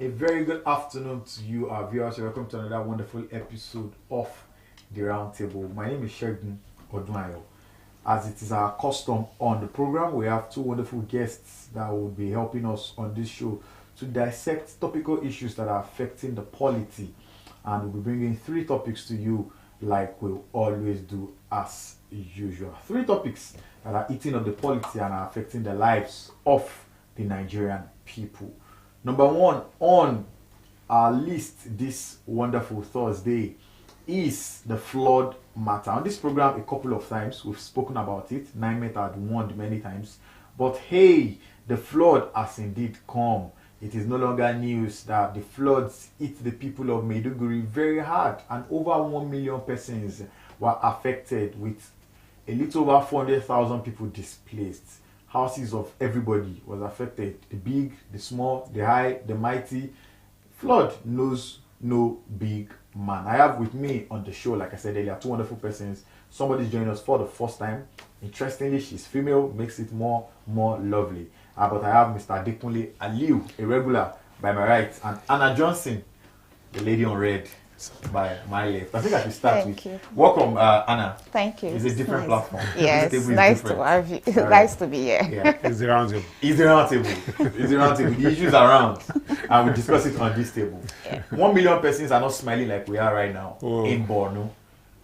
A very good afternoon to you, our viewers. Welcome to another wonderful episode of the Roundtable. My name is Shegun Odunayo. As it is our custom on the program, we have two wonderful guests that will be helping us on this show to dissect topical issues that are affecting the polity. And we'll be bringing three topics to you like we'll always do as usual. Three topics that are eating up the polity and are affecting the lives of the Nigerian people. Number one on our list this wonderful Thursday is the flood matter. On this program, a couple of times we've spoken about it. Naimet had warned many times. But hey, the flood has indeed come. It is no longer news that the floods hit the people of Maiduguri very hard, and over 1 million persons were affected, with a little over 400,000 people displaced. Houses of everybody was affected. The big, the small, the high, the mighty. Flood knows no big man. I have with me on the show, like I said earlier, two wonderful persons. Somebody's joining us for the first time. Interestingly, she's female, makes it more lovely. But I have Mr. Adekunle Aliu, a regular by my right, and Anna Johnson, the lady on red, by my left. I think I should start Thank you. Welcome, Anna. Thank you. It's a different platform. Yes, nice to have you. Nice to be here. Yeah. It's the roundtable. It's the roundtable. It's the roundtable. The issues are around, and we discuss it on this table. Yeah. 1 million persons are not smiling like we are right now in Borno,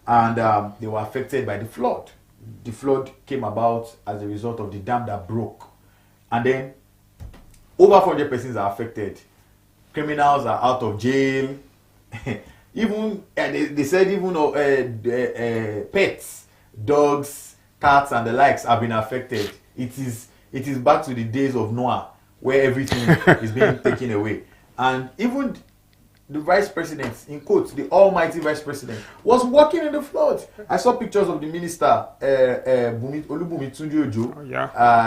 and they were affected by the flood. The flood came about as a result of the dam that broke, and then over 400 persons are affected. Criminals are out of jail. Even they said even pets, dogs, cats, and the likes have been affected. It is back to the days of Noah, where everything is being taken away. And even the vice president, in quotes, the almighty vice president, was walking in the flood. I saw pictures of the minister, Olubumi Tunji-Ojo,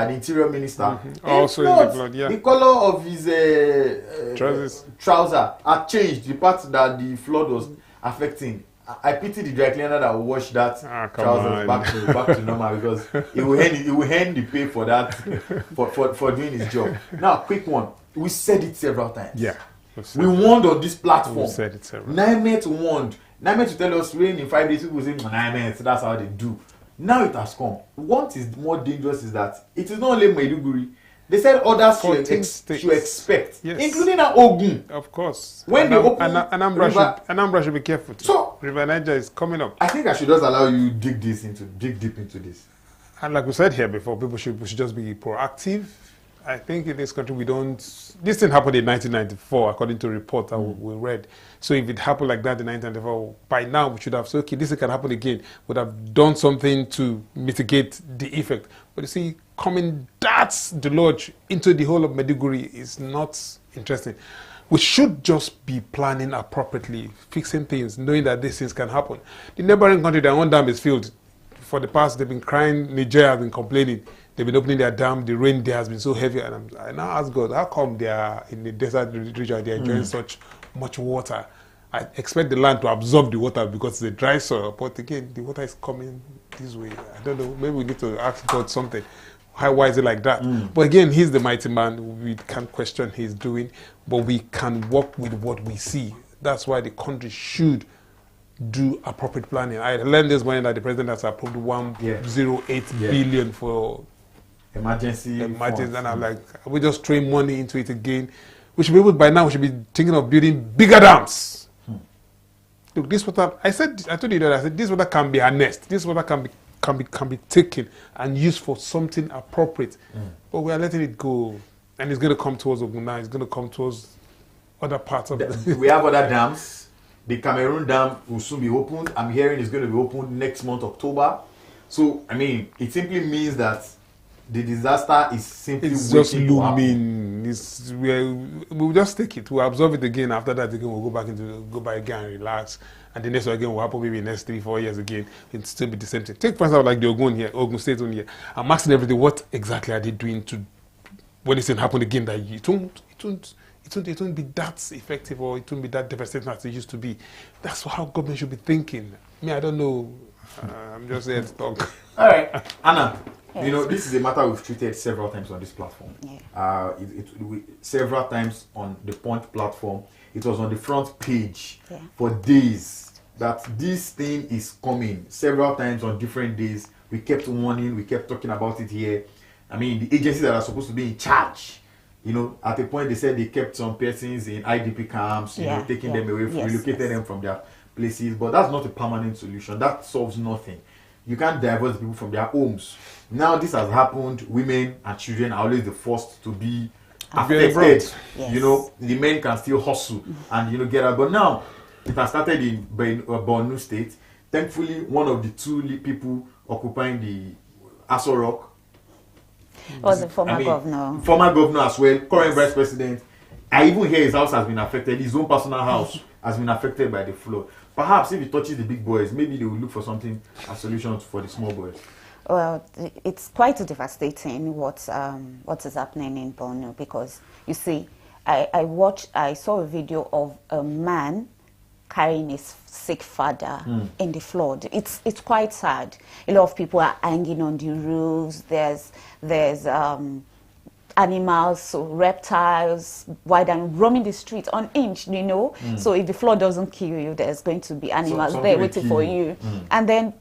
the interior minister. Also in the flood, yeah. The color of his trouser had changed, the part that the flood was affecting. I pity the dry cleaner that will wash that trousers back to normal, because he will hand the pay for that, for doing his job. Now, quick one. We said it several times. Yeah. We warned on this platform. We said it several times. Naimet warned. Naimet to tell us rain in 5 days. People say Naimet, so that's how they do. Now it has come. What is more dangerous is that it is not only Maiduguri. They said others should expect, yes, including Ogun. Of course. When they open Anambra should be careful too. So River Niger is coming up. I think I should just allow you dig deep into this. And like we said here before, we should just be proactive. I think in this country this thing happened in 1994, according to a report that we read. So if it happened like that in 1994, by now we should have said, okay, this can happen again. Would have done something to mitigate the effect. But you see, coming that deluge into the whole of Maiduguri is not interesting. We should just be planning appropriately, fixing things, knowing that these things can happen. The neighboring country, their own dam is filled. For the past, they've been crying, Nigeria has been complaining. They've been opening their dam, the rain there has been so heavy. And I now ask God, how come they are in the desert region, they are enjoying such much water? I expect the land to absorb the water because it's a dry soil. But again, the water is coming this way. I don't know, maybe we need to ask God something. Why is it like that? But again, he's the mighty man. We can't question his doing, but we can work with what we see. That's why the country should do appropriate planning. I learned this morning that the president has approved 108 billion for emergency, and I'm like, we just train money into it again. We should be able, by now, we should be thinking of building bigger dams. Look, this water, I told you that, I said, this water can be harnessed. This water can be taken and used for something appropriate. But we are letting it go. And it's going to come towards Oguna. It's going to come towards other parts of We have other dams. The Cameroon dam will soon be opened. I'm hearing it's going to be opened next month, October. So, I mean, it simply means that the disaster is simply just looming. We'll just take it. We'll absorb it again. After that, again, we'll go back again and relax. And the next one again will happen maybe in the next 3-4 years again. It'll still be the same thing. Take for example like the Ogun State one here. I'm asking everything, what exactly are they doing to when this thing happen again, that it won't be that effective, or it won't be that devastating as it used to be. That's how government should be thinking. I don't know. I'm just here to talk. All right, Anna. You know, this is a matter we've treated several times on this platform. Yeah. Several times on the Punch platform. It was on the front page for days that this thing is coming. Several times on different days. We kept warning, we kept talking about it here. I mean, the agencies that are supposed to be in charge, you know, at a point they said they kept some persons in IDP camps, you know, taking them away, relocated them from their places. But that's not a permanent solution. That solves nothing. You can't divert people from their homes. Now this has happened. Women and children are always the first to be affected. You know, the men can still hustle and, you know, get out. But now it has started in Borno State. Thankfully, one of the two people occupying the Aso Rock was the former governor. Former governor as well, current vice president. I even hear his house has been affected. His own personal house has been affected by the flood. Perhaps if it touches the big boys, maybe they will look for something, a solution for the small boys. Well, it's quite devastating what is happening in Borno, because you see, I saw a video of a man carrying his sick father in the flood. It's quite sad. A lot of people are hanging on the roofs. There's animals, so reptiles, wild and roaming the streets uninjured, you know. So if the flood doesn't kill you, there's going to be animals there waiting for you. And then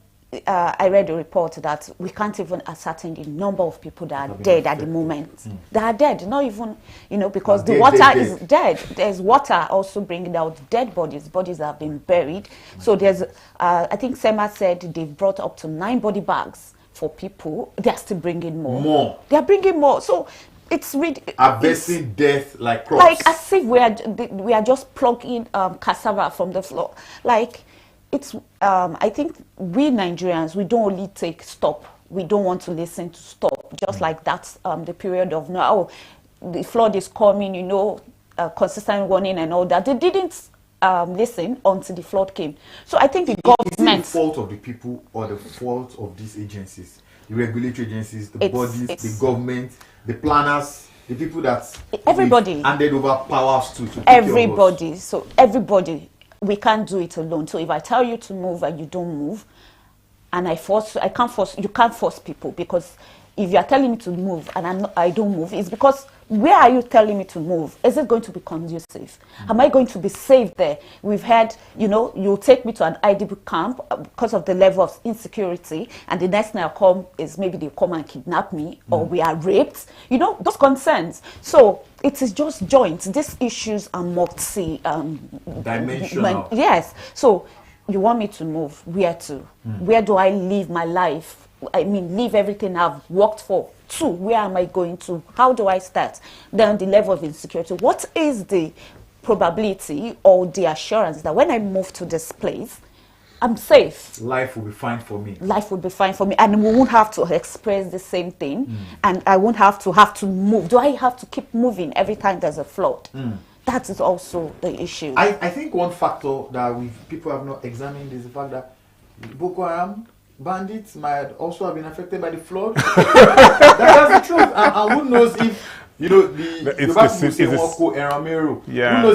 I read a report that we can't even ascertain the number of people that are dead at the moment. They are dead, not even, you know, because the water is dead. There's water also bringing out dead bodies that have been buried. So there's, I think Sema said they've brought up to 9 body bags for people. They're still bringing more. They're bringing more. So it's really harvesting death like crops. Like as if we are just plucking cassava from the floor. Like it's I think we Nigerians, we don't only take stop. We don't want to listen to stop. Just like that's the period of now, the flood is coming, you know, consistent warning and all that. They didn't listen until the flood came. So I think the government. Is it the fault of the people or the fault of these agencies? The regulatory agencies, the bodies, the government, the planners, the people that everybody handed over powers to everybody. So everybody, we can't do it alone. So if I tell you to move and you don't move, and you can't force people, because if you are telling me to move and I don't move, it's because where are you telling me to move? Is it going to be conducive? Am I going to be safe there? We've had, you know, you'll take me to an IDP camp because of the level of insecurity, and the next thing I'll come is maybe they'll come and kidnap me, or we are raped. You know, those concerns. So it is just joint. These issues are multi-dimensional. Yes. So you want me to move? Where to? Where do I live my life? I mean, leave everything I've worked for. Where am I going to? How do I start? Then the level of insecurity. What is the probability or the assurance that when I move to this place, I'm safe? Life will be fine for me. Life will be fine for me, and we won't have to express the same thing, and I won't have to move. Do I have to keep moving every time there's a flood? That is also the issue. I think one factor that people have not examined is the fact that Boko Haram bandits might also have been affected by the flood. That's the truth. And who knows if, you know, who knows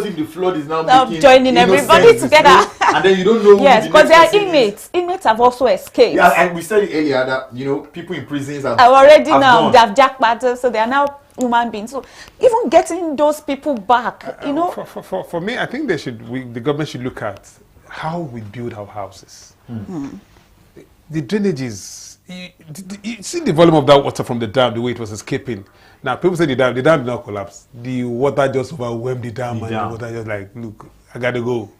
if the flood is now making joining everybody together. And then you don't know. Yes, because they are inmates. Inmates have also escaped. Yeah, and we said it earlier that, you know, people in prisons have already now they have jackpotted, so they are now human beings. So even getting those people back, you know. For me, I think the government should look at how we build our houses. The drainages, you see the volume of that water from the dam, the way it was escaping. Now, people say the dam did not collapse. The water just overwhelmed the dam, and the water just like, look, I got to go.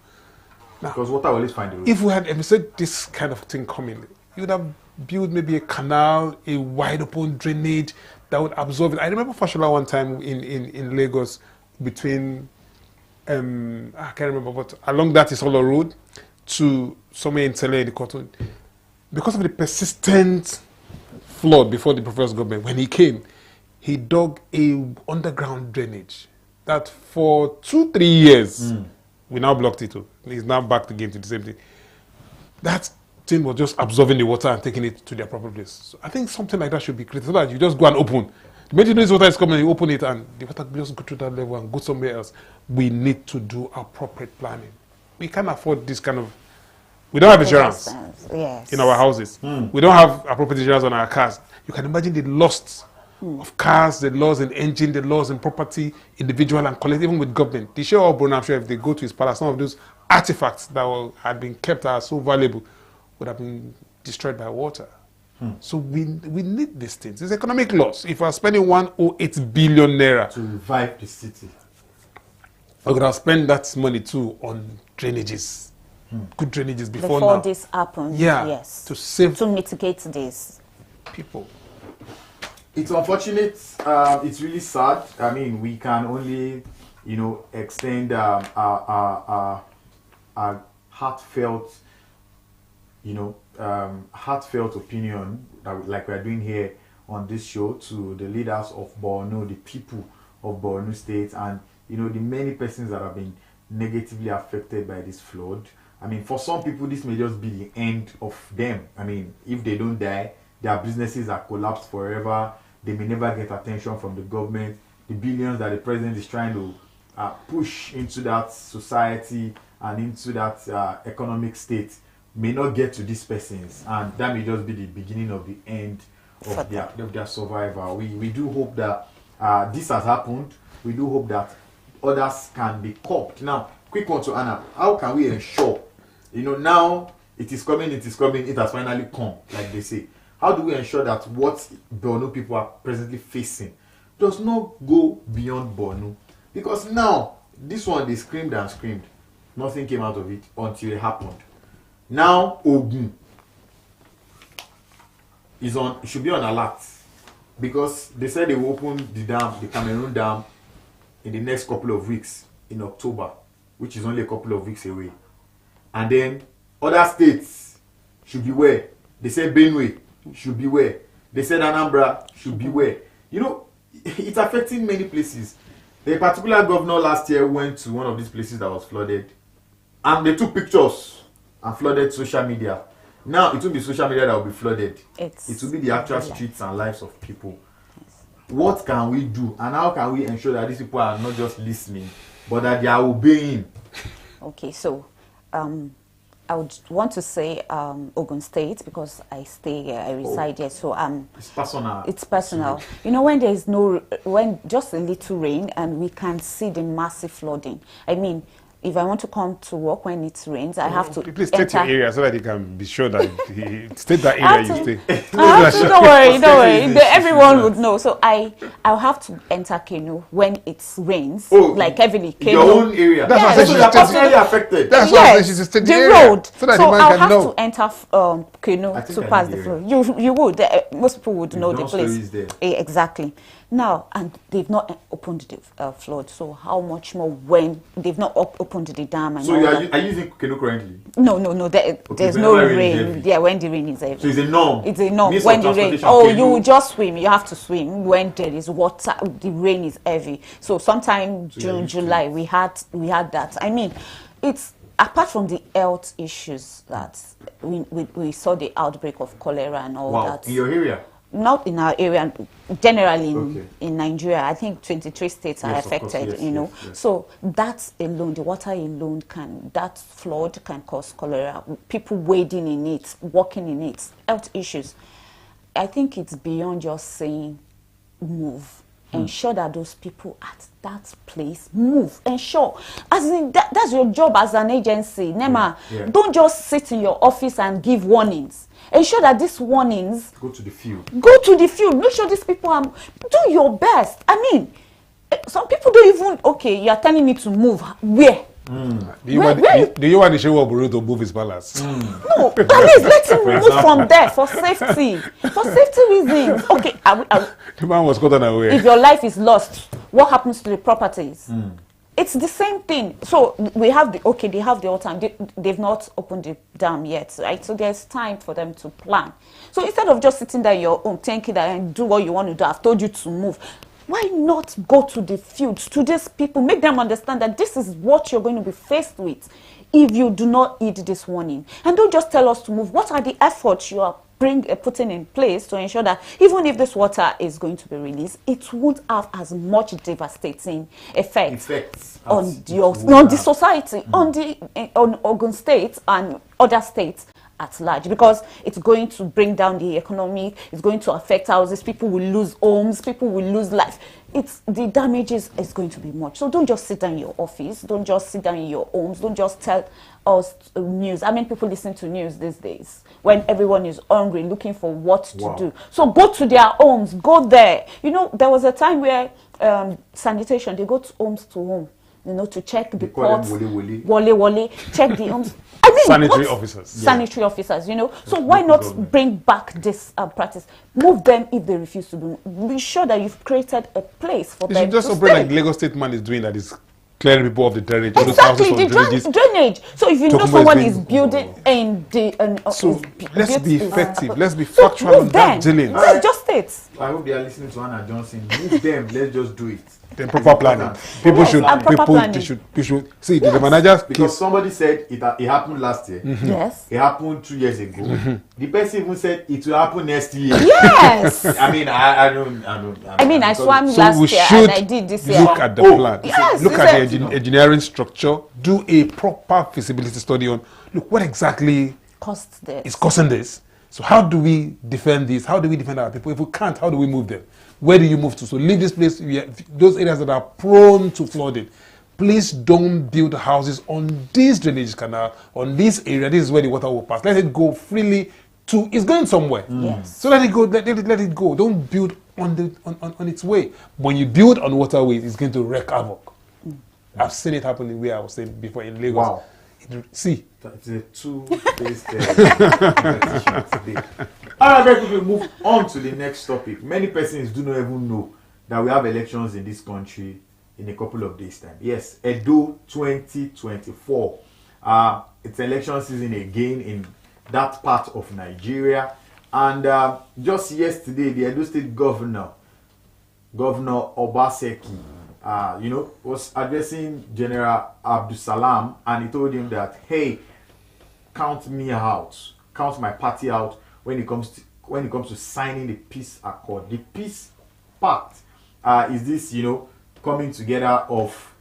Now, because water will always find a way. If we had said this kind of thing coming, you would have built maybe a canal, a wide open drainage that would absorb it. I remember Fashola one time in Lagos, between, I can't remember, but along that Isolo Road to somewhere in Tele in the Cotton. Because of the persistent flood before the previous government, when he came, he dug a underground drainage that for 2-3 years, we now blocked it. He's now back again to the same thing. That thing was just absorbing the water and taking it to their proper place. So I think something like that should be created, so that you just go and open. The minute this water is coming, you open it and the water just go to that level and go somewhere else. We need to do appropriate planning. We can't afford this kind of We don't have insurance Yes. in our houses. We don't have appropriate insurance on our cars. You can imagine the loss of cars, the loss in engine, the loss in property, individual and collective, even with government. The show of Borno, I'm sure if they go to his palace, some of those artifacts that had been kept as so valuable would have been destroyed by water. So we need these things. It's economic loss. If we're spending 108 billion naira to revive the city, we could have spent that money too on drainages, good drainages before now. this happens. Yeah, Yes. to save To mitigate this. people. it's unfortunate. It's really sad. I mean, we can only, extend our heartfelt, heartfelt opinion that, like we're doing here on this show, to the leaders of Borno, the people of Borno State, and the many persons that have been negatively affected by this flood. I mean, for some people, this may just be the end of them. I mean, if they don't die, their businesses are collapsed forever. They may never get attention from the government. The billions that the president is trying to push into that society and into that economic state may not get to these persons, and that may just be the beginning of the end of their survival. We do hope that this has happened. We do hope that others can be coped. Now, quick one to Anna. How can we ensure, now it is coming, it has finally come, like they say. How do we ensure that what Borno people are presently facing does not go beyond Borno? Because now, this one, they screamed and screamed. Nothing came out of it until it happened. Now, Ogun should be on alert, because they said they will open the dam, the Cameroon Dam, in the next couple of weeks, in October, which is only a couple of weeks away. And then other states should beware. They said Benue should beware. They said Anambra should beware. It's affecting many places. The particular governor last year went to one of these places that was flooded, and they took pictures and flooded social media. Now it will be social media that will be flooded. It will be the actual streets and lives of people. What can we do, and how can we ensure that these people are not just listening, but that they are obeying? Okay, so I would want to say Ogun State, because I stay here, I reside here, so it's personal. It's personal. When there is when just a little rain and we can see the massive flooding. I mean, if I want to come to work when it rains, I have to please state your area so that you can be sure that state that area you stay. Don't worry. Everyone would know. So I'll have to enter Kano when it rains, like heavily. Kano. Your own area. That's why she's personally affected. That's why she's a state the area. road. So that so the man I'll can have know. to enter Kano to pass the flood. You would. Most people would know the place. Exactly. Now, and they've not opened the flood, so how much more when they've not opened the dam? And so are you using Kano currently? No. There's no rain. Yeah, when the rain is heavy. So it's a norm. It's a norm. Means when the rain, Kano. you just swim. You have to swim when there is water. The rain is heavy. So sometime June, July, we had that. I mean, it's apart from the health issues that we saw the outbreak of cholera and all that. In your area? Not in our area, generally in Nigeria. I think 23 states are affected, yes. So that alone, the water alone that flood can cause cholera. People wading in it, walking in it, health issues. I think it's beyond just saying move. Ensure that those people at that place move. Ensure. As in, that's your job as an agency. Nema, don't just sit in your office and give warnings. Ensure that these warnings go to the field. Make sure these people are. Do your best. I mean, some people don't even. Okay, you are telling me to move. Where? Do you want the show Oburu to move his palace? No, at least let him move from there for safety. For safety reasons. Okay, the man was caught unaware. If your life is lost, what happens to the properties? It's the same thing. So we have they have the whole time. They've not opened the dam yet, right? So there's time for them to plan. So instead of just sitting there in your home, thinking that and do what you want to do, I've told you to move. Why not go to the fields, to these people, make them understand that this is what you're going to be faced with if you do not heed this warning. And don't just tell us to move. What are the efforts you are putting in place to ensure that even if this water is going to be released, it won't have as much devastating effects on the society, on Ogun State and other states at large, because it's going to bring down the economy, it's going to affect houses, people will lose homes, people will lose life. The damages is going to be much. So don't just sit down in your office, don't just sit down in your homes, don't just tell us news. I mean, people listen to news these days when everyone is hungry, looking for what to do. So go to their homes, go there. You know, there was a time where sanitation, they go to homes to home, you know, to check the pots, wole, check the homes. I mean, sanitary officers. Sanitary officers, you know. So why not bring back this practice? Move them if they refuse to do. Be sure that you've created a place for them. You should just operate like Lagos State man is doing, that is clearing people off the drainage. Exactly, the drainage. So if you know someone is building in the... so let's be effective. Let's be factual and that dealing. Just it. I hope they are listening to Anna Johnson. Move them. Let's just do it. Then proper planning. People should see the managers. Because somebody said it happened last year. Yes. It happened 2 years ago. The person even said it will happen next year. Yes. I mean, I swam last year and I did this year. Look at the plan. Yes, look at the engineering structure. Do a proper feasibility study on. Look, what exactly is causing this? So how do we defend this? How do we defend our people? If we can't, how do we move them? Where do you move to? So leave this place, those areas that are prone to flooding. Please don't build houses on this drainage canal, on this area. This is where the water will pass. Let it go freely to, it's going somewhere. Yes. So let it go, let it go. Don't build on its way. When you build on waterways, it's going to wreak havoc. I've seen it happen in where I was saying before in Lagos. Wow. See. It's a two-faced today. All right, we move on to the next topic. Many persons do not even know that we have elections in this country in a couple of days' time. Yes, Edo 2024. It's election season again in that part of Nigeria. And just yesterday, the Edo State Governor Obaseki, was addressing General Abdusalam, and he told him that, hey, count me out, count my party out when it comes to signing the peace accord. The peace pact is this, coming together of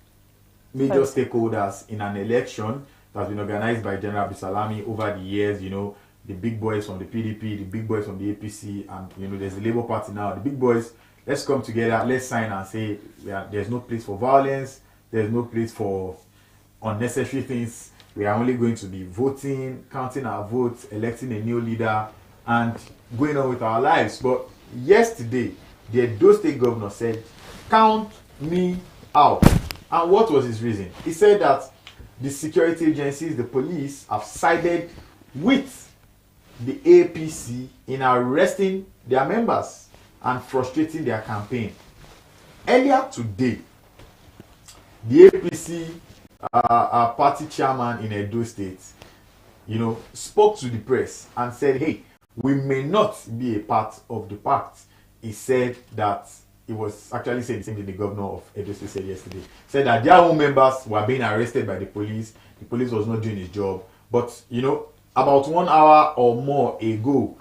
major stakeholders in an election that's been organized by General Abdusalami over the years. The big boys from the PDP, the big boys from the APC, and there's the Labour Party now. The big boys, let's come together, let's sign and say there's no place for violence, there's no place for unnecessary things. We are only going to be voting, counting our votes, electing a new leader, and going on with our lives. But yesterday, the Edo State Governor said, count me out. And what was his reason? He said that the security agencies, the police, have sided with the APC in arresting their members and frustrating their campaign. Earlier today, the APC party chairman in Edo State, spoke to the press and said, hey, we may not be a part of the pact. He said that, he was actually saying the same thing the governor of Edo State said yesterday. Said that their own members were being arrested by the police was not doing his job. But, about 1 hour or more ago,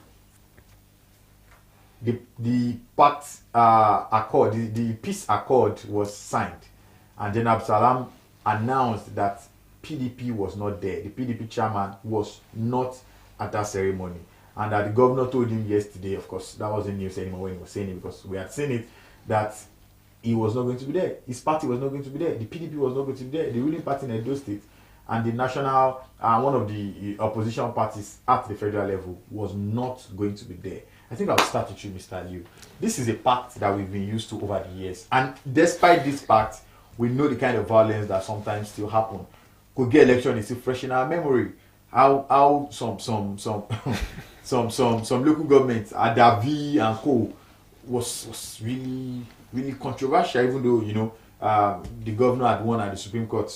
the pact accord, the peace accord was signed. And then Absalam announced that PDP was not there. The PDP chairman was not at that ceremony. And that the governor told him yesterday, of course, that wasn't news anymore when he was saying it, because we had seen it, that he was not going to be there. His party was not going to be there. The PDP was not going to be there. The ruling party in Edo State and the national, one of the opposition parties at the federal level was not going to be there. I think I'll start with you, Mr. Liu. This is a pact that we've been used to over the years. And despite this pact, we know the kind of violence that sometimes still happen. Could get election is still fresh in our memory. How some local governments, Adavi and Co, was really, really controversial, even though the governor had won at the Supreme Court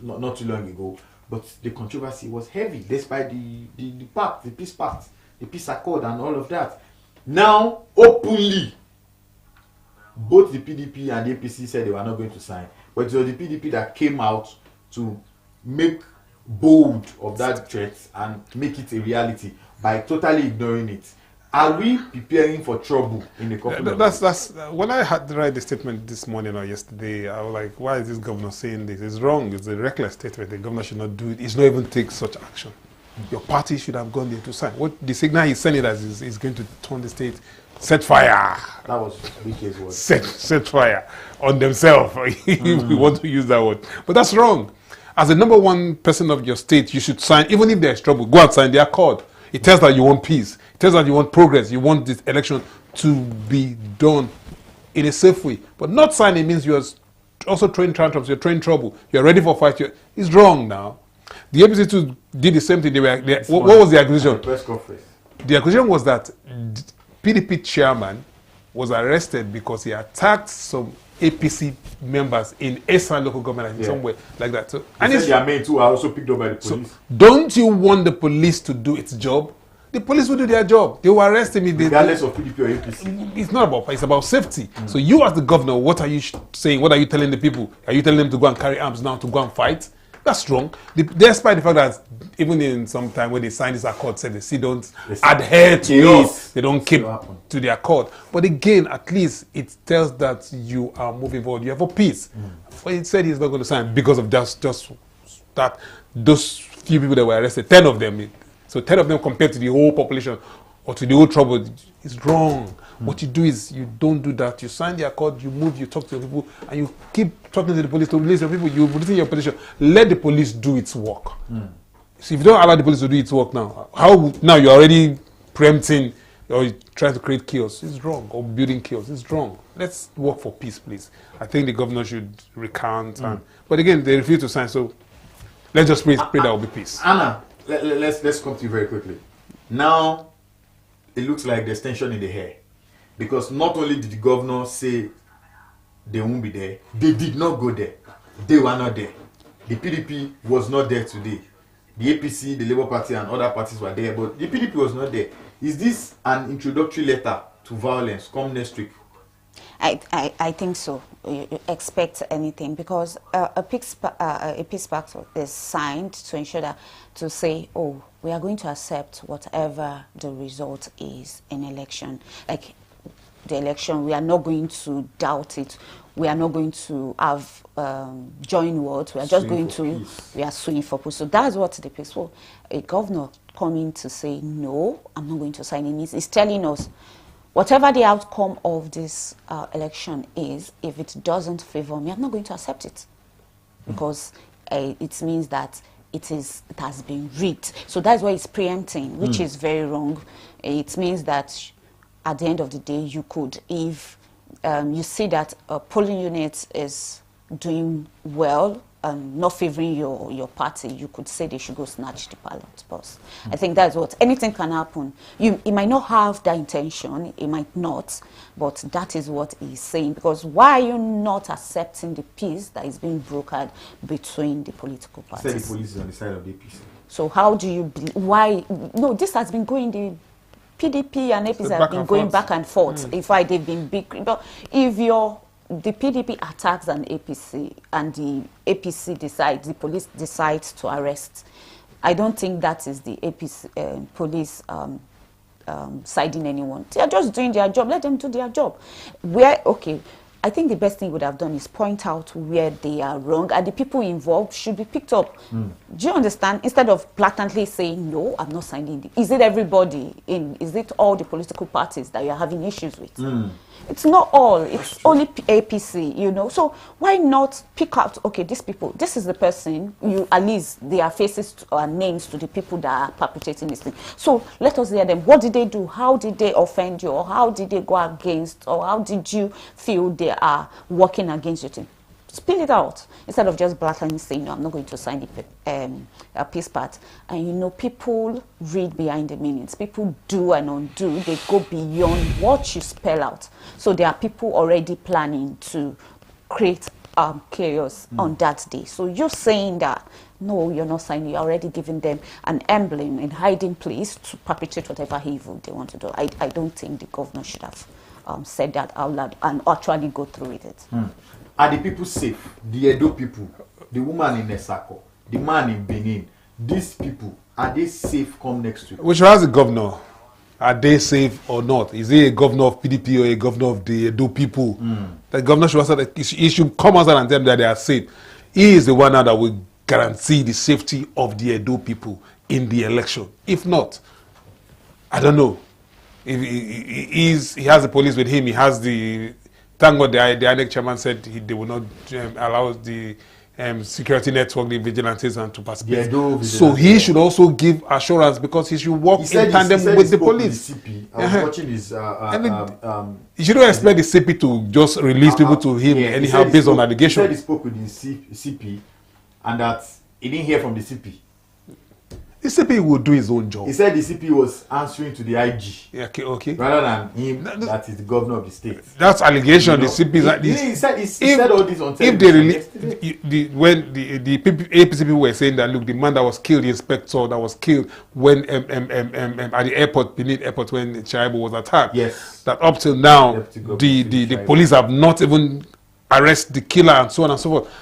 not too long ago. But the controversy was heavy, despite the pact, the peace pact, the peace accord, and all of that. Now, openly, both the PDP and the APC said they were not going to sign, but it was the PDP that came out to make bold of that threat and make it a reality by totally ignoring it. Are we preparing for trouble in the couple of days? That's when I had to write the statement this morning or yesterday, I was like, why is this governor saying this? It's wrong. It's a reckless statement. The governor should not do it. He should not even take such action. Your party should have gone there to sign. What the signal he's sending us is going to turn the state, set fire. That was BK's word. Set fire on themselves, if we want to use that word. But that's wrong. As the number one person of your state, you should sign, even if there's trouble, go and sign the accord. It tells that you want peace. It tells that you want progress. You want this election to be done in a safe way. But not signing means you're also throwing tantrums, you're throwing trouble, you're ready for fight. It's wrong now. The APC too did the same thing. What was the accusation? Press conference. The accusation was that PDP chairman was arrested because he attacked some APC members in Esan local government, somewhere like that. So, and their men too are also picked up by the police. So don't you want the police to do its job? The police will do their job. They will arrest him. Regardless of PDP or APC. It's not about, it's about safety. So you as the governor, what are you saying? What are you telling the people? Are you telling them to go and carry arms now, to go and fight? That's wrong. Despite the fact that even in some time when they signed this accord, said they don't adhere to it, they don't keep to the accord. But again, at least it tells that you are moving forward. You have a peace. But he said he's not going to sign because of just that those few people that were arrested, 10 of them. So 10 of them compared to the whole population or to the whole trouble is wrong. What you do is you don't do that. You sign the accord, you move, you talk to the people, and you keep talking to the police to release your people. You've written your petition. Let the police do its work. So if you don't allow the police to do its work now, how now you're already preempting or trying to create chaos? It's wrong. Or building chaos? It's wrong. Let's work for peace, please. I think the governor should recount. But again, they refuse to sign. So let's just pray there will be peace. Anna, let's come to you very quickly. Now, it looks like there's tension in the air. Because not only did the governor say they won't be there, they did not go there. They were not there. The PDP was not there today. The APC, the Labour Party and other parties were there, but the PDP was not there. Is this an introductory letter to violence come next week? I think so. You expect anything because a peace pact is signed to ensure that, to say, oh, we are going to accept whatever the result is in election. Like the election, we are not going to doubt it. We are not going to have join words. We are just going to, we are suing for peace. So that's what the peaceful, a governor coming to say, no, I'm not going to sign it. It's telling us, whatever the outcome of this election is, if it doesn't favor me, I'm not going to accept it. Because it means that it has been rigged. So that's why it's preempting, which is very wrong. It means that at the end of the day, you could, if you see that a polling unit is doing well, not favoring your party, you could say they should go snatch the ballot box. I think that's what, anything can happen. It might not have that intention, it might not, but that is what he's saying. Because why are you not accepting the peace that is being brokered between the political parties? Say the police is on the side of the APC. So how do you, why, no, this has been going, the PDP and APC have been going back and forth. In fact, they've been big. But if the PDP attacks an APC and the APC decides, the police decides to arrest, I don't think that is the APC police siding anyone. They are just doing their job. Let them do their job. I think the best thing would have done is point out where they are wrong, and the people involved should be picked up. Do you understand? Instead of blatantly saying, no, I'm not signing. Is it everybody? Is it all the political parties that you're having issues with? It's not all. It's only APC, you know. So why not pick out, okay, these people, this is the person, you at least their faces or names to the people that are perpetrating this thing. So let us hear them. What did they do? How did they offend you? Or how did they go against? Or how did you feel they are working against your thing? Spill it out instead of just blatantly saying, no, I'm not going to sign a peace pact. And you know, people read behind the meanings. People do and undo. They go beyond what you spell out. So there are people already planning to create chaos on that day. So you're saying that, no, you're not signing. You're already giving them an emblem in hiding place to perpetrate whatever evil they want to do. I don't think the governor should have said that out loud and actually go through with it. Are the people safe? The Edo people, the woman in Nesako, the man in Benin, these people, are they safe come next week? Which has the governor? Are they safe or not? Is he a governor of PDP or a governor of the Edo people? The governor should answer that. He should come outside and tell them that they are safe. He is the one now that will guarantee the safety of the Edo people in the election. If not, I don't know. If he has the police with him. He has the. Thank God the INEC chairman said they will not allow the security network, the vigilantes, and to participate. So he should also give assurance because he should work in tandem with the police. With the CP. I was watching his. You shouldn't expect the CP to just release people to him anyhow based on allegation. He said he spoke with the CP and that he didn't hear from the CP. The CP will do his own job. He said the CP was answering to the IG. Yeah, okay. Rather than him, that is the governor of the state. That's allegation. The CP is like this. He said all this on television. If they release, when the APC people were saying that, look, the man that was killed, the inspector that was killed when at the airport, Benin airport, when Chaibo was attacked. Yes. That up till now, the police have not even arrested the killer and so on and so forth.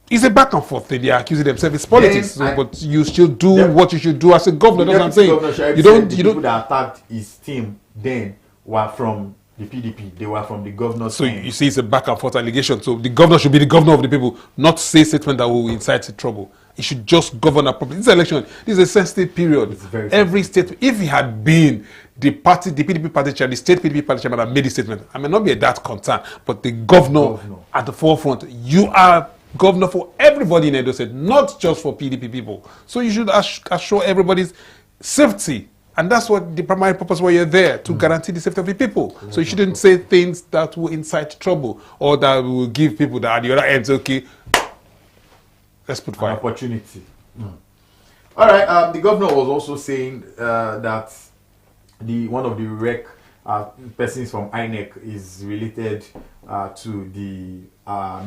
It's a back and forth thing. They are accusing themselves. It's politics, but you still do what you should do as a governor. That's what I'm saying. You don't. The people that attacked his team then were from the PDP. They were from the governor's. So you see, it's a back and forth allegation. So the governor should be the governor of the people, not say statement that will incite trouble. He should just govern appropriately. This election, this is a sensitive period. Every state, if he had been the PDP party chair, the state PDP party chairman that made the statement, I may not be that concerned, but the governor at the forefront, you are governor for everybody in Edo State, not just for PDP people. So you should assure everybody's safety. And that's what the primary purpose why you're there, to guarantee the safety of the people. So you shouldn't say things that will incite trouble or that will give people that at the other end, okay, let's put fire. An opportunity. All right, the governor was also saying that one of the rec persons from INEC is related to the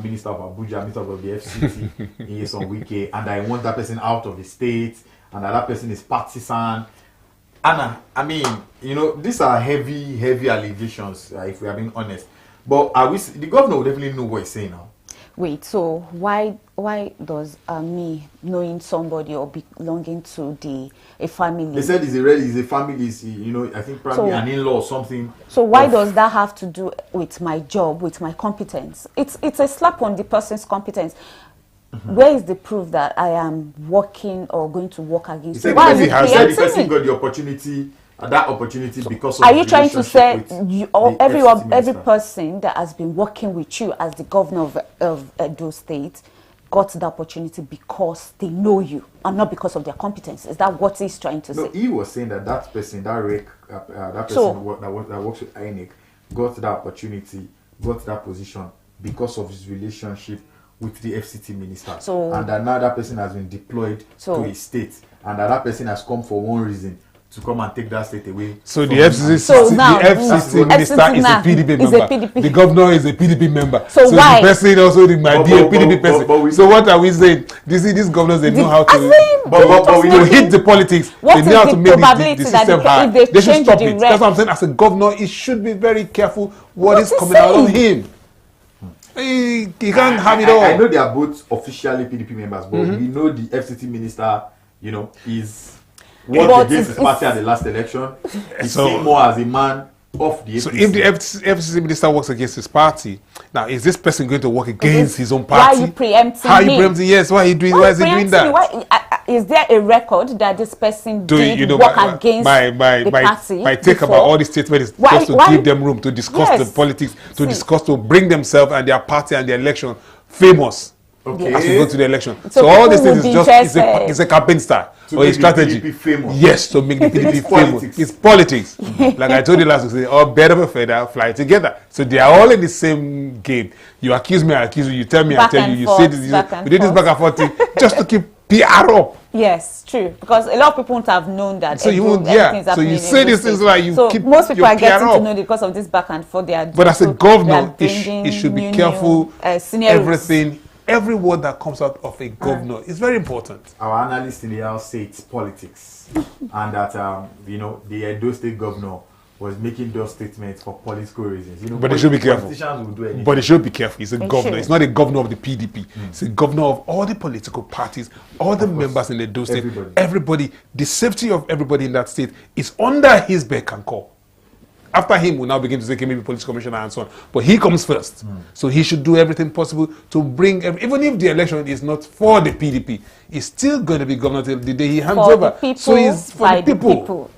Minister of Abuja, Minister of the FCT, Nyesom Wike, and I want that person out of the state, and that person is partisan. Anna, I mean, you know, these are heavy allegations, if we are being honest. But the governor will definitely know what he's saying now. Wait, so why does me knowing somebody or belonging to a family? They said he's a family, you know, I think probably an in-law or something. So why does that have to do with my job, with my competence? It's a slap on the person's competence. Where is the proof that I am working or going to work against? Why are you preempting the person got the opportunity? That opportunity because of. Are you trying to say every person that has been working with you as the governor of Edo State got the opportunity because they know you and not because of their competence? Is that what he's trying to say? No, he was saying that person, that works with INEC, got that opportunity, got that position because of his relationship with the FCT minister. And that now that person has been deployed to his state, and that person has come for one reason, to come and take that state away. So the FCC minister is a PDP member. The governor is a PDP member. So why? The person also might be a PDP person. So what are we saying? These governors, they know how to hit the politics. They know how to make the system hard. They should stop it. That's what I'm saying. As a governor, he should be very careful what is coming out of him. He can't have it all. I know they are both officially PDP members, but we know the FCT minister, you know, is worked against his party at the last election. He's seen more as a man of the APC. So if the FCC minister works against his party, now is this person going to work against his own party? Why are you preempting How are you preempting? Yes, why is he doing that? Is there a record that this person did work against the party? My take about all these statements is just to give them room to discuss the politics, to bring themselves and their party and their election famous. Okay. As we go to the election. So all these things is just it's a campaign style or a strategy. Yes, to make the PDP famous. It's politics. Like I told you last week, all better of feather fly together. So they are all in the same game. You accuse me, I accuse you. You tell me, I tell you. You say this. We did this back and forth thing just to keep PR up. Yes, true. Because a lot of people won't have known that. So you won't, so you say these things like you keep most people are getting to know because of this back and forth. But as a governor, it should be careful. Everything. Every word that comes out of a governor is very important. Our analysts in the house say it's politics, and that you know, the Edo State governor was making those statements for political reasons. You know, But they should be careful. Politicians will do anything. But they should be careful. He's a They governor. should. He's not a governor of the PDP. He's a governor of all the political parties, all the members in the Edo state. Everybody. The safety of everybody in that state is under his beck and call. After him, we'll now begin to say, okay, maybe police commissioner and so on. But he comes first. So he should do everything possible to bring, even if the election is not for the PDP, he's still going to be governor till the day he hands For over. the people, So he's for by the people.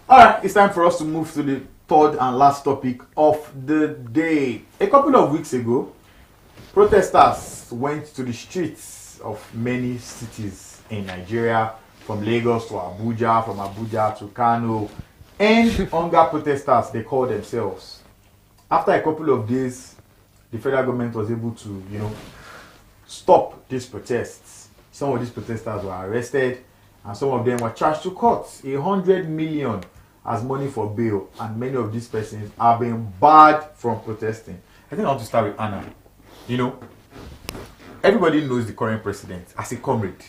All right, it's time for us to move to the third and last topic of the day. A couple of weeks ago, protesters went to the streets of many cities in Nigeria, from Lagos to Abuja, from Abuja to Kano, and hunger protesters, they call themselves. After a couple of days, the federal government was able to, stop these protests. Some of these protesters were arrested, and some of them were charged to court. 100 million as money for bail, and many of these persons are being barred from protesting. I think I want to start with Anna. Everybody knows the current president as a comrade.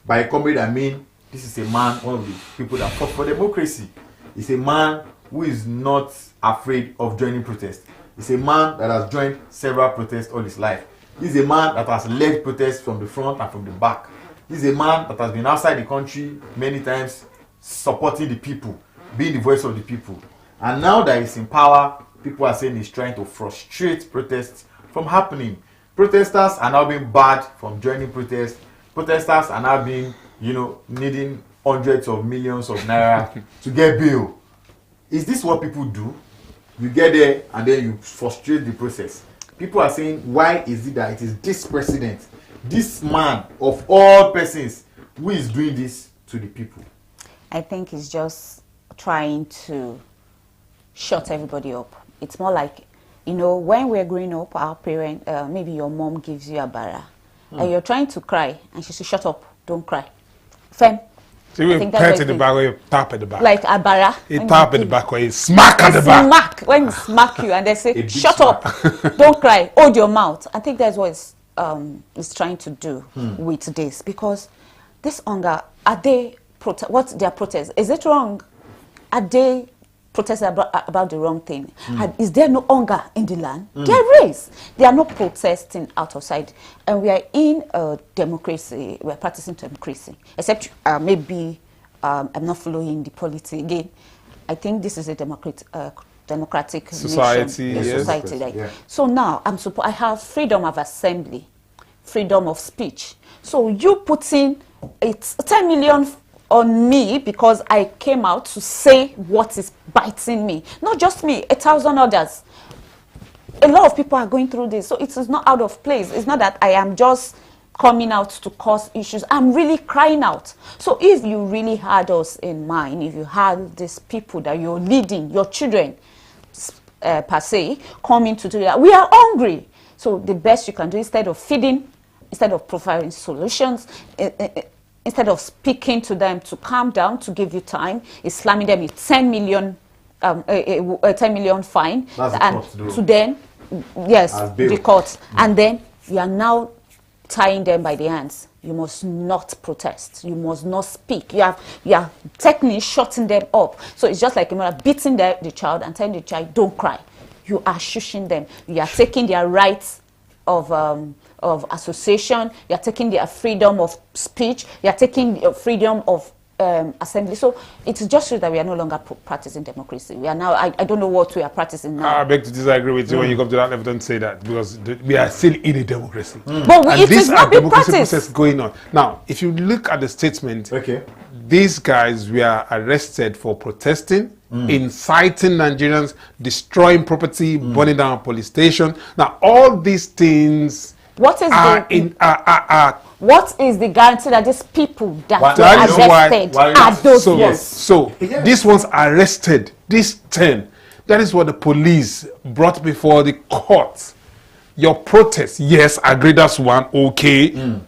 By a comrade, I mean this is a man, one of the people that fought for democracy. He's a man who is not afraid of joining protests. He's a man that has joined several protests all his life. He's a man that has led protests from the front and from the back. He's a man that has been outside the country many times, supporting the people, being the voice of the people. And now that he's in power, people are saying he's trying to frustrate protests from happening. Protesters are now being barred from joining protests. Protesters are now being, needing hundreds of millions of naira to get bail. Is this what people do? You get there and then you frustrate the process. People are saying, why is it that it is this president, this man of all persons, who is doing this to the people? I think it's just trying to shut everybody up. It's more like, when we're growing up, our parent, maybe your mom gives you a bara, and you're trying to cry, and she says, shut up, don't cry. Fem. So you pat in the back or you tap at the back? Like a bara. You tap at the back or you smack at the back? Smack. When you smack you and they say, shut up, don't cry, hold your mouth. I think that's what it's trying to do with this. Because this hunger, are they, what's their protest? Is it wrong? Are they protesting about the wrong thing? Is there no hunger in the land? There is. They are not protesting outside. And we are in a democracy. We are practicing democracy. Except maybe I'm not following the polity again. I think this is a democratic society. Nation, Yes. society. Like. So now I have freedom of assembly, freedom of speech. So you putting it's 10 million on me because I came out to say what is biting me. Not just me, 1,000 others. A lot of people are going through this, so it is not out of place. It's not that I am just coming out to cause issues. I'm really crying out. So if you really had us in mind, if you had these people that you're leading, your children, per se, coming to do that, we are hungry. So the best you can do, instead of feeding, instead of providing solutions, instead of speaking to them to calm down, to give you time, is slamming them with 10 million, a 10 million fine. That's and to them, yes, the court. And then you are now tying them by the hands. You must not protest. You must not speak. You are technically shutting them up. So it's just like a mother beating the child and telling the child, don't cry. You are shushing them. You are taking their rights of association. You are taking their freedom of speech. You are taking their freedom of assembly. So it's just so that we are no longer practicing democracy. We are now, I don't know what we are practicing now. I beg to disagree with you when you come to that level. Don't say that, because we are still in a democracy. But and it is not being democracy practiced. process going on. Now, if you look at the statement, these guys were arrested for protesting, inciting Nigerians, destroying property, burning down a police station. Now, all these things what is what is the guarantee that these people that were arrested are those ones? So these ones arrested, these 10, that is what the police brought before the court. Your protest, yes, I agree, that's one, okay.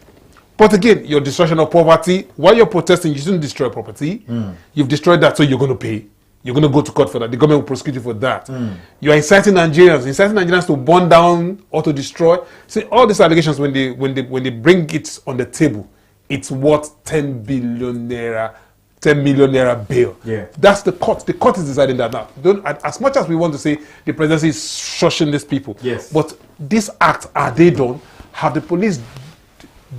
But again, your destruction of property, while you're protesting, you shouldn't destroy property. You've destroyed that, so you're going to pay. You're going to go to court for that. The government will prosecute you for that. You are inciting Nigerians to burn down or to destroy. See, all these allegations, when they bring it on the table, it's worth 10 billion naira 10 million naira bail. Yeah. That's the court. The court is deciding that now. As much as we want to say the presidency is shushing these people, yes, but this act, are they done? Have the police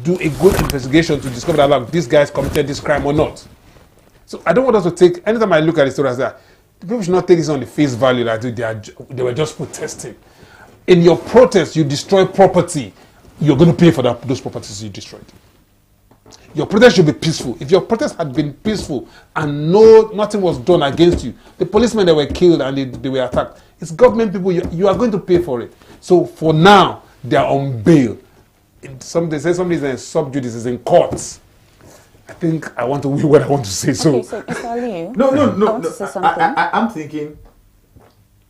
do a good investigation to discover that like, this guy's committed this crime or not? So I don't want us to take, anytime I look at the story as that, people should not take this on the face value that they were just protesting. In your protest, you destroy property. You're going to pay for those properties you destroyed. Your protest should be peaceful. If your protest had been peaceful and nothing was done against you, the policemen that were killed and they were attacked, it's government people, you are going to pay for it. So for now, they are on bail. They say somebody is in sub judice, is in courts. I think I want to win what I want to say. Okay, so it's only you. No. I want to say something. I'm thinking,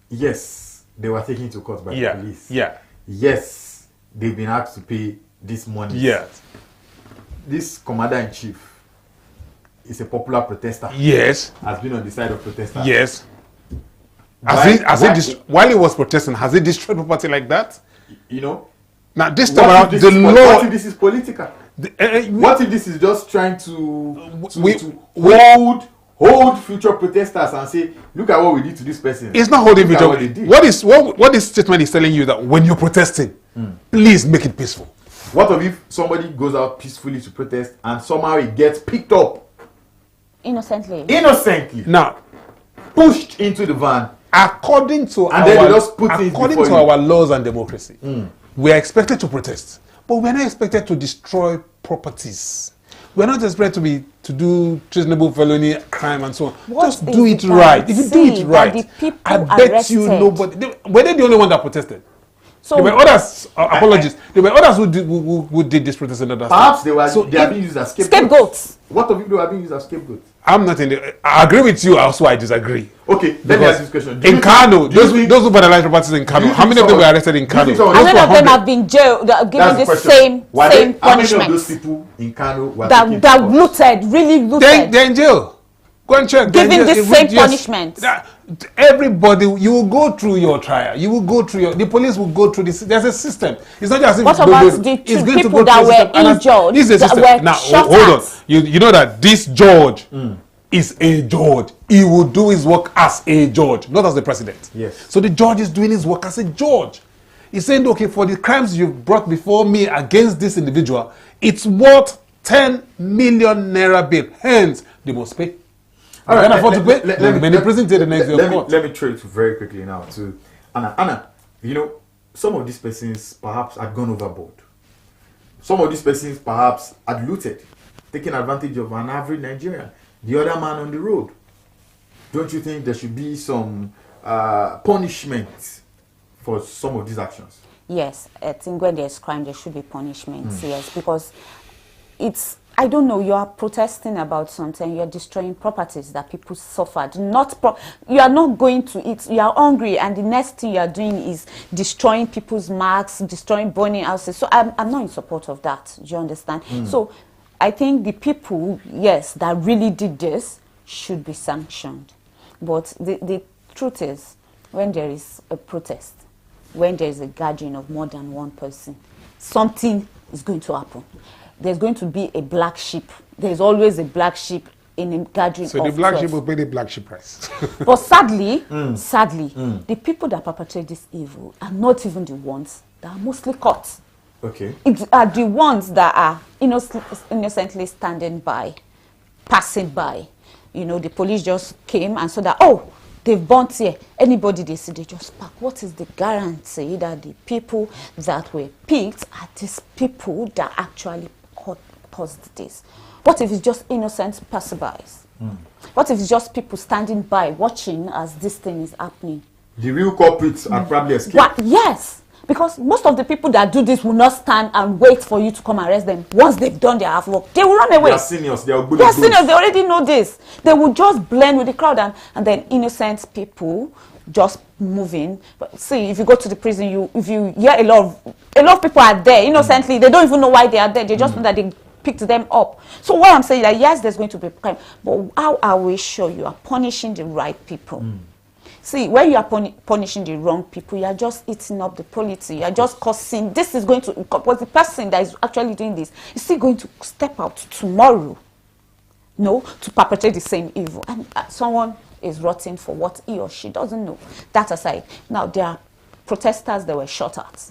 yes, they were taken to court by the police. Yeah. Yes, they've been asked to pay this money. Yes. This commander-in-chief is a popular protester. Yes. Has been on the side of protesters. Yes. While he was protesting, has he destroyed property like that? You know? Now, this time around, the law... What if this is political? What if this is just trying to hold future protesters and say, look at what we did to this person? It's not holding future. What this statement is telling you that when you're protesting, please make it peaceful. What if somebody goes out peacefully to protest and somehow it gets picked up? Innocently. Now, pushed into the van. According to our laws and democracy, we are expected to protest. But we're not expected to destroy properties. We're not expected to do treasonable felony crime and so on. Just do it right. If you do it right, I bet you nobody... Were they the only one that protested? So there were others, apologies. There were others who did this protest in other perhaps they are being used as scapegoats. What of you are being used as scapegoats? I'm not in the... I agree with you, also I disagree. Okay, let me ask this question. In Kano, those who vandalized properties in Kano, how many of them were arrested in Kano? How many of them have been jailed, given the same punishment? How many of those people in Kano were that looted, really looted? They're in jail. Go and check. Giving the same punishment. Everybody, you will go through your trial. You will go through the police will go through this. There's a system. It's not just... What about the two people that were injured? This is a system. Now, hold on. You know that this judge is a judge. He will do his work as a judge, not as the president. Yes. So the judge is doing his work as a judge. He's saying, okay, for the crimes you've brought before me against this individual, it's worth 10 million naira bail. Hence, they must pay. All right, let me trade very quickly now to Anna. Anna, you know, some of these persons perhaps had gone overboard. Some of these persons perhaps had looted, taking advantage of an average Nigerian, the other man on the road. Don't you think there should be some punishment for some of these actions? Yes, I think when there's crime, there should be punishments, yes, because it's... I don't know, you are protesting about something, you're destroying properties that people suffered. You are not going to eat, you are hungry, and the next thing you are doing is destroying people's marks, burning houses. So I'm not in support of that, do you understand? So I think the people, yes, that really did this should be sanctioned. But the truth is, when there is a protest, when there is a gathering of more than one person, something is going to happen. There's going to be a black sheep. There's always a black sheep in a gathering. So the black sheep will pay the black sheep price. But sadly, the people that perpetrate this evil are not even the ones that are mostly caught. Okay. It are the ones that are innocently standing by, passing by. You know, the police just came and saw that, oh, they've burnt here. Anybody they see, they just park. What is the guarantee that the people that were picked are these people that actually caused this? What if it's just innocent passerbys? What if it's just people standing by, watching as this thing is happening? The real culprits are probably escaped. Yes. Because most of the people that do this will not stand and wait for you to come arrest them. Once they've done their half work, they will run away. They are seniors. They are seniors. They already know this. They will just blend with the crowd and then innocent people just moving. But see, if you go to the prison, if you hear a lot of people are there innocently. They don't even know why they are there. They just know that they picked them up. So what I'm saying is that yes, there's going to be crime, but how are we sure you are punishing the right people? See, when you are punishing the wrong people, you are just eating up the polity. You are just causing, this is going to, because the person that is actually doing this is still going to step out tomorrow. to perpetrate the same evil. And someone is rotting for what he or she doesn't know. That aside, now there are protesters that were shot at.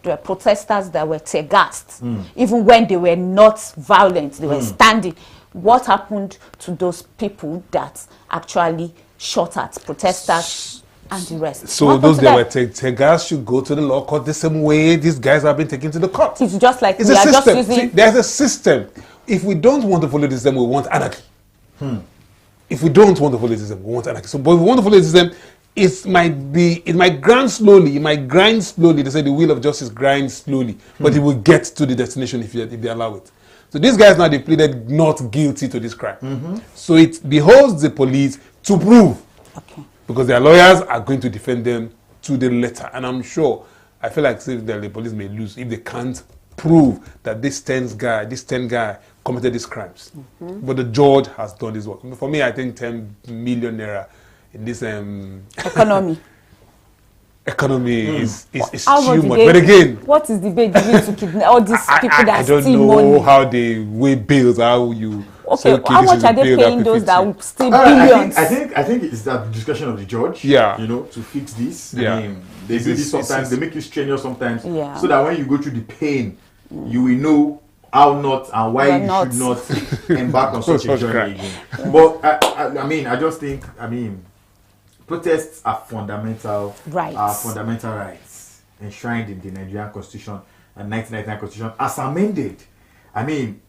There were protesters that were tear gassed. Even when they were not violent, they were standing. What happened to those people that actually shot at protesters and the rest? So those that were tear gas should go to the law court the same way these guys have been taken to the court. It's just like it's we a are system. just using... See, there's a system. If we don't want to follow the system, we want anarchy. If we don't want to follow the system, we want anarchy. So, but if we want to follow the system, it might grind slowly. It might grind slowly. They say the wheel of justice grinds slowly, but it will get to the destination if they allow it. So these guys now, they pleaded not guilty to this crime. So it behoves the police to prove, because their lawyers are going to defend them to the letter. And I'm sure, I feel like the police may lose if they can't prove that this 10 guy committed these crimes. But the judge has done this work. For me, I think 10 million naira in this economy is too much. But again, what is the bait to kidnap all these people that steal money? I don't know how they weigh bills, how you... Okay, how much are they paying those that will steal billions? I think it's that discussion of the judge, to fix this. I mean, they do this sometimes, they make you strenuous sometimes, so that when you go through the pain, you will know how not and why you should not embark on such a journey again. But I just think, protests are fundamental rights enshrined in the Nigerian Constitution and 1999 Constitution as amended.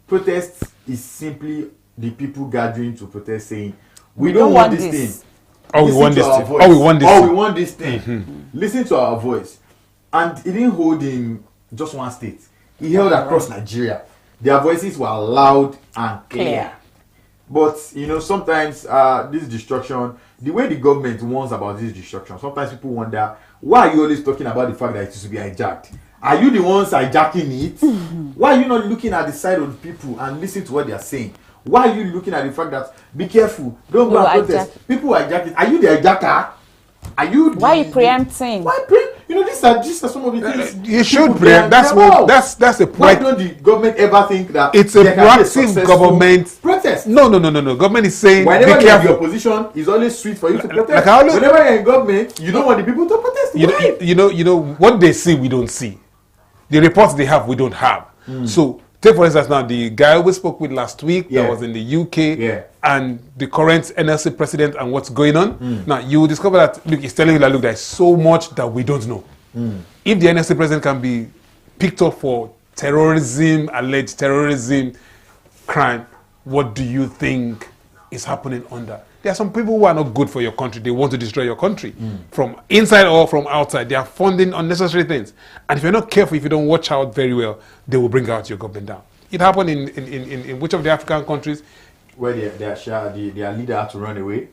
Protest is simply the people gathering to protest, saying, we don't want this thing. We want this thing. We want this thing. Listen to our voice. And he didn't hold in just one state. He held across Nigeria. Their voices were loud and clear. But, sometimes this destruction, the way the government warns about this destruction, sometimes people wonder, why are you always talking about the fact that it is to be hijacked? Are you the ones hijacking it? Why are you not looking at the side of the people and listen to what they are saying? Why are you looking at the fact that, be careful, don't go and protest? People hijack it. Are you the hijacker? Why are you preempting? Why preempt? These are some of the things. You should preempt. That's a point. Why don't the government ever think that it's a proactive government protest? No. Government is saying, whenever you're in the opposition, it's always sweet for you to protest. Whenever you're in government, you don't want the people to protest. You know what they see, we don't see. The reports they have, we don't have. So take for instance now the guy we spoke with last week that was in the UK and the current NLC president and what's going on. Now you will discover that it's telling you that there's so much that we don't know. If the NLC president can be picked up for terrorism, alleged terrorism crime, what do you think is happening under? There are some people who are not good for your country. They want to destroy your country from inside or from outside. They are funding unnecessary things. And if you're not careful, if you don't watch out very well, they will bring out your government down. It happened in which of the African countries? Where their leader had to run away?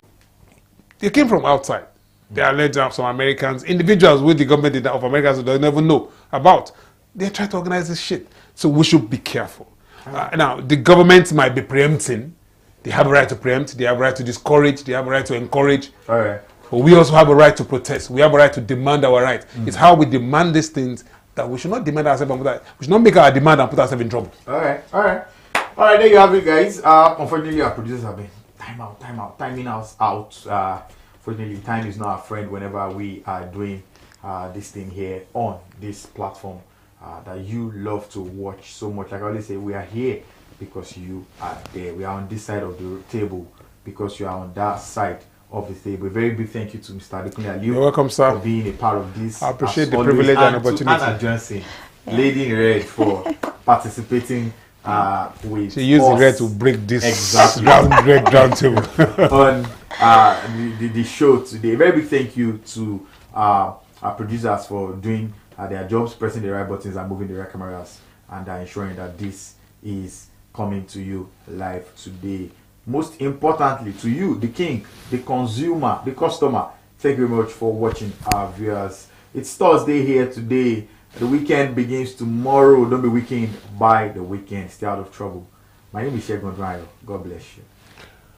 They came from outside. They are led down some Americans, individuals with the government of America don't even know about. They try to organize this shit. So we should be careful. Now, the government might be preempting. They have a right to preempt, they have a right to discourage, they have a right to encourage. But we also have a right to protest. We have a right to demand our right. It's how we demand these things that we should not demand ourselves and we should not make our demand and put ourselves in trouble. All right, there you have it, guys. Unfortunately, our producers have been timing us out. Fortunately, time is not our friend whenever we are doing this thing here on this platform that you love to watch so much. Like I always say, we are here because you are there. We are on this side of the table because you are on that side of the table. A very big thank you to Mr. Adekunle Aliu. You're welcome, sir, for being a part of this. I appreciate the privilege and opportunity. To Anna Johnson, Lady in Red, for participating with she used the red to break this round table on the show today. A very big thank you to our producers for doing their jobs, pressing the right buttons and moving the right cameras, and ensuring that this is coming to you live today. Most importantly, to you, the king, the consumer, the customer, thank you very much for watching our viewers. It's Thursday here today. The weekend begins tomorrow. Don't be weekend by the weekend. Stay out of trouble. My name is Shegun Drayo. God bless you.